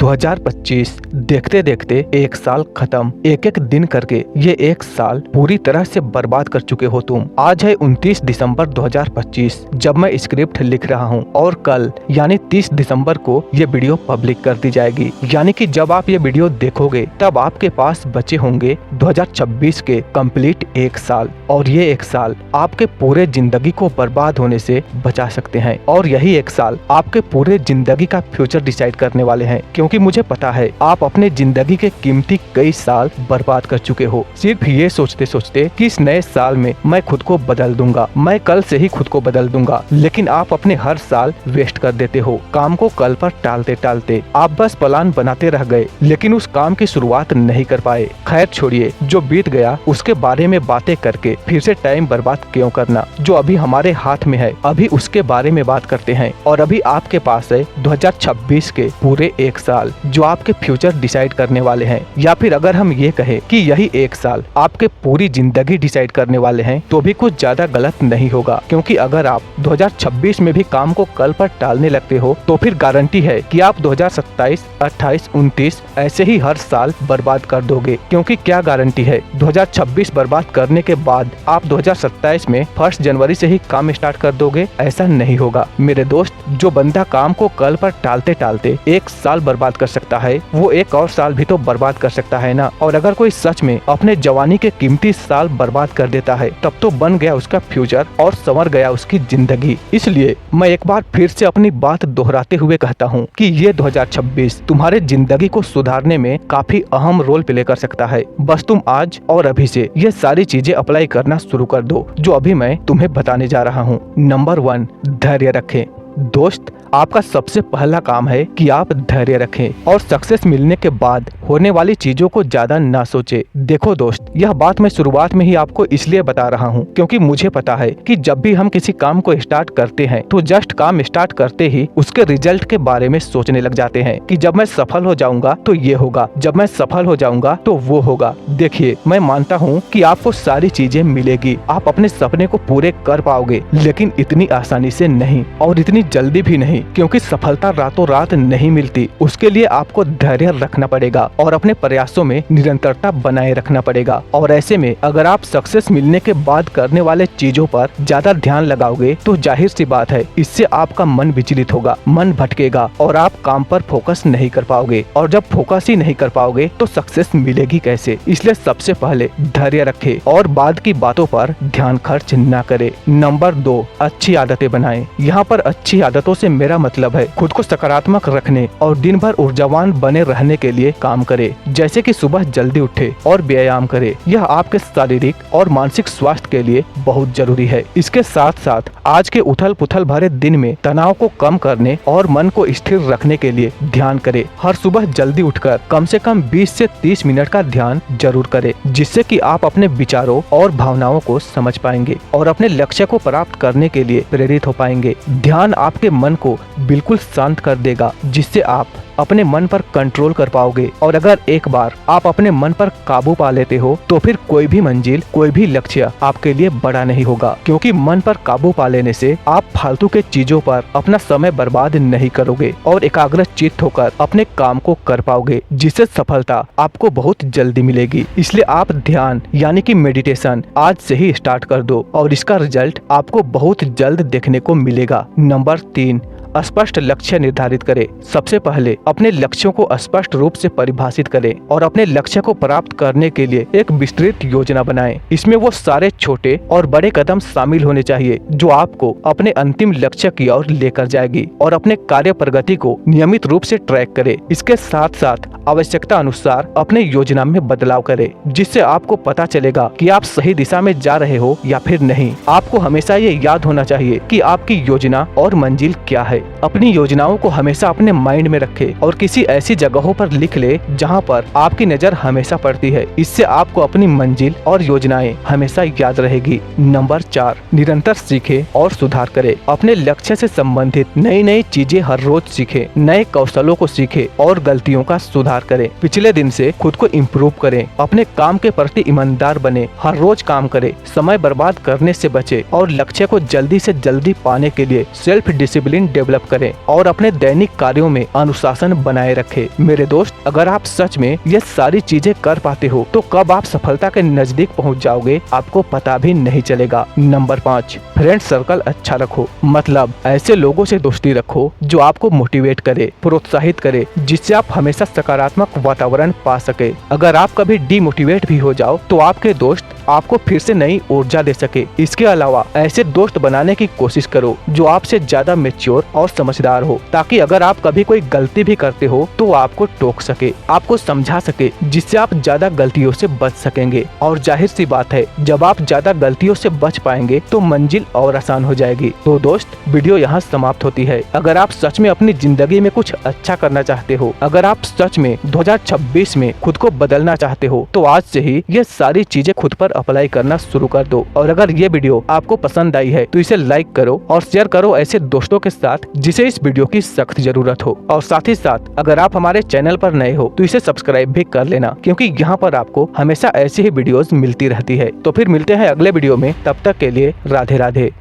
2025 देखते देखते एक साल खत्म। एक एक दिन करके ये एक साल पूरी तरह से बर्बाद कर चुके हो तुम। आज है 29 दिसंबर 2025 जब मैं स्क्रिप्ट लिख रहा हूँ और कल यानी 30 दिसंबर को ये वीडियो पब्लिक कर दी जाएगी। यानी कि जब आप ये वीडियो देखोगे तब आपके पास बचे होंगे 2026 के कंप्लीट एक साल, और ये एक साल आपके पूरे जिंदगी को बर्बाद होने से बचा सकते हैं। और यही एक साल आपके पूरे जिंदगी का फ्यूचर डिसाइड करने वाले हैं, क्योंकि मुझे पता है आप अपने जिंदगी के कीमती कई साल बर्बाद कर चुके हो सिर्फ ये सोचते सोचते कि इस नए साल में मैं खुद को बदल दूंगा, मैं कल से ही खुद को बदल दूंगा। लेकिन आप अपने हर साल वेस्ट कर देते हो, काम को कल पर टालते टालते आप बस प्लान बनाते रह गए लेकिन उस काम की शुरुआत नहीं कर पाए। खैर छोड़िए, जो बीत गया उसके बारे में बातें करके फिर से टाइम बर्बाद क्यों करना। जो अभी हमारे हाथ में है अभी उसके बारे में बात करते हैं। और अभी आपके पास है 2026 के पूरे एक साल जो आपके फ्यूचर डिसाइड करने वाले हैं। या फिर अगर हम ये कहें कि यही एक साल आपके पूरी जिंदगी डिसाइड करने वाले हैं तो भी कुछ ज्यादा गलत नहीं होगा, क्योंकि अगर आप 2026 में भी काम को कल पर टालने लगते हो तो फिर गारंटी है कि आप 2027, 28, 29 ऐसे ही हर साल बर्बाद कर दोगे। क्योंकि क्या गारंटी है 2026 बर्बाद करने के बाद आप 2027 में 1 जनवरी से ही काम स्टार्ट कर दोगे? ऐसा नहीं होगा मेरे दोस्त। जो बंदा काम को कल पर टालते टालते एक साल बर्बाद कर सकता है वो एक और साल भी तो बर्बाद कर सकता है ना। और अगर कोई सच में अपने जवानी के कीमती साल बर्बाद कर देता है तब तो बन गया उसका फ्यूचर और संवर गया उसकी जिंदगी। इसलिए मैं एक बार फिर से अपनी बात दोहराते हुए कहता हूँ कि ये 2026 तुम्हारे जिंदगी को सुधारने में काफी अहम रोल प्ले कर सकता है। बस तुम आज और अभी से ये सारी चीजें अप्लाई करना शुरू कर दो जो अभी मैं तुम्हें बताने जा रहा हूँ। नंबर 1, धैर्य रखें। दोस्त, आपका सबसे पहला काम है कि आप धैर्य रखें और सक्सेस मिलने के बाद होने वाली चीजों को ज्यादा ना सोचे। देखो दोस्त, यह बात मैं शुरुआत में ही आपको इसलिए बता रहा हूँ क्योंकि मुझे पता है कि जब भी हम किसी काम को स्टार्ट करते हैं तो जस्ट काम स्टार्ट करते ही उसके रिजल्ट के बारे में सोचने लग जाते हैं कि जब मैं सफल हो जाऊंगा तो ये होगा, जब मैं सफल हो जाऊंगा तो वो होगा। देखिए, मैं मानता हूँ कि आपको सारी चीजें मिलेगी, आप अपने सपने को पूरे कर पाओगे, लेकिन इतनी आसानी से नहीं और इतनी जल्दी भी नहीं, क्योंकि सफलता रातों रात नहीं मिलती। उसके लिए आपको धैर्य रखना पड़ेगा और अपने प्रयासों में निरंतरता बनाए रखना पड़ेगा। और ऐसे में अगर आप सक्सेस मिलने के बाद करने वाले चीजों पर ज्यादा ध्यान लगाओगे तो जाहिर सी बात है इससे आपका मन विचलित होगा, मन भटकेगा और आप काम पर फोकस नहीं कर पाओगे। और जब फोकस ही नहीं कर पाओगे तो सक्सेस मिलेगी कैसे? इसलिए सबसे पहले धैर्य रखे और बाद की बातों पर ध्यान खर्च न करे। नंबर 2, अच्छी आदतें बनाएं। यहाँ पर अच्छी आदतों से मेरा मतलब है खुद को सकारात्मक रखने और दिन भर ऊर्जावान बने रहने के लिए काम करे। जैसे कि सुबह जल्दी उठे और व्यायाम करे। यह आपके शारीरिक और मानसिक स्वास्थ्य के लिए बहुत जरूरी है। इसके साथ साथ आज के उथल पुथल भरे दिन में तनाव को कम करने और मन को स्थिर रखने के लिए ध्यान करे। हर सुबह जल्दी उठकर कम से कम 20 से 30 मिनट का ध्यान जरूर करे, जिससे कि आप अपने विचारों और भावनाओं को समझ पाएंगे और अपने लक्ष्य को प्राप्त करने के लिए प्रेरित हो पाएंगे। ध्यान आपके मन को बिल्कुल शांत कर देगा, जिससे आप अपने मन पर कंट्रोल कर पाओगे। और अगर एक बार आप अपने मन पर काबू पा लेते हो तो फिर कोई भी मंजिल, कोई भी लक्ष्य आपके लिए बड़ा नहीं होगा, क्योंकि मन पर काबू पा लेने से आप फालतू के चीजों पर अपना समय बर्बाद नहीं करोगे और एकाग्रचित्त होकर अपने काम को कर पाओगे, जिससे सफलता आपको बहुत जल्दी मिलेगी। इसलिए आप ध्यान यानी कि मेडिटेशन आज से ही स्टार्ट कर दो और इसका रिजल्ट आपको बहुत जल्द देखने को मिलेगा। नंबर 3, स्पष्ट लक्ष्य निर्धारित करें। सबसे पहले अपने लक्ष्यों को स्पष्ट रूप से परिभाषित करें और अपने लक्ष्य को प्राप्त करने के लिए एक विस्तृत योजना बनाएं। इसमें वो सारे छोटे और बड़े कदम शामिल होने चाहिए जो आपको अपने अंतिम लक्ष्य की ओर लेकर जाएगी, और अपने कार्य प्रगति को नियमित रूप से ट्रैक करें। इसके साथ साथ आवश्यकता अनुसार अपने योजना में बदलाव करें, जिससे आपको पता चलेगा कि आप सही दिशा में जा रहे हो या फिर नहीं। आपको हमेशा ये याद होना चाहिए कि आपकी योजना और मंजिल क्या है। अपनी योजनाओं को हमेशा अपने माइंड में रखें और किसी ऐसी जगहों पर लिख ले जहां पर आपकी नजर हमेशा पड़ती है। इससे आपको अपनी मंजिल और योजनाएं हमेशा याद रहेगी। नंबर 4, निरंतर सीखें और सुधार करें। अपने लक्ष्य से संबंधित नई नई चीजें हर रोज सीखें, नए कौशलों को सीखें और गलतियों का सुधार करें। पिछले दिन से खुद को इम्प्रूव करें, अपने काम के प्रति ईमानदार बने, हर रोज काम करें, समय बर्बाद करने से बचे और लक्ष्य को जल्दी से जल्दी पाने के लिए सेल्फ डिसिप्लिन डेवलप करें और अपने दैनिक कार्यों में अनुशासन बनाए रखें। मेरे दोस्त, अगर आप सच में ये सारी चीजें कर पाते हो तो कब आप सफलता के नजदीक पहुंच जाओगे आपको पता भी नहीं चलेगा। नंबर 5, फ्रेंड सर्कल अच्छा रखो। मतलब ऐसे लोगों से दोस्ती रखो जो आपको मोटिवेट करे, प्रोत्साहित करे, जिससे आप हमेशा सकारात्मक वातावरण पा सके। अगर आप कभी डिमोटिवेट भी हो जाओ तो आपके दोस्त आपको फिर से नई ऊर्जा दे सके। इसके अलावा ऐसे दोस्त बनाने की कोशिश करो जो आपसे ज्यादा मैच्योर और समझदार हो, ताकि अगर आप कभी कोई गलती भी करते हो तो आपको टोक सके, आपको समझा सके, जिससे आप ज्यादा गलतियों से बच सकेंगे। और जाहिर सी बात है, जब आप ज्यादा गलतियों से बच पाएंगे तो मंजिल और आसान हो जाएगी। तो दोस्त, वीडियो यहाँ समाप्त होती है। अगर आप सच में अपनी जिंदगी में कुछ अच्छा करना चाहते हो, अगर आप सच में 2026 में खुद को बदलना चाहते हो, तो आज से ही ये सारी चीजें खुद पर अप्लाई करना शुरू कर दो। और अगर ये वीडियो आपको पसंद आई है तो इसे लाइक करो और शेयर करो ऐसे दोस्तों के साथ जिसे इस वीडियो की सख्त जरूरत हो। और साथ ही साथ अगर आप हमारे चैनल पर नए हो तो इसे सब्सक्राइब भी कर लेना, क्योंकि यहाँ पर आपको हमेशा ऐसी ही वीडियोस मिलती रहती है। तो फिर मिलते हैं अगले वीडियो में, तब तक के लिए राधे राधे।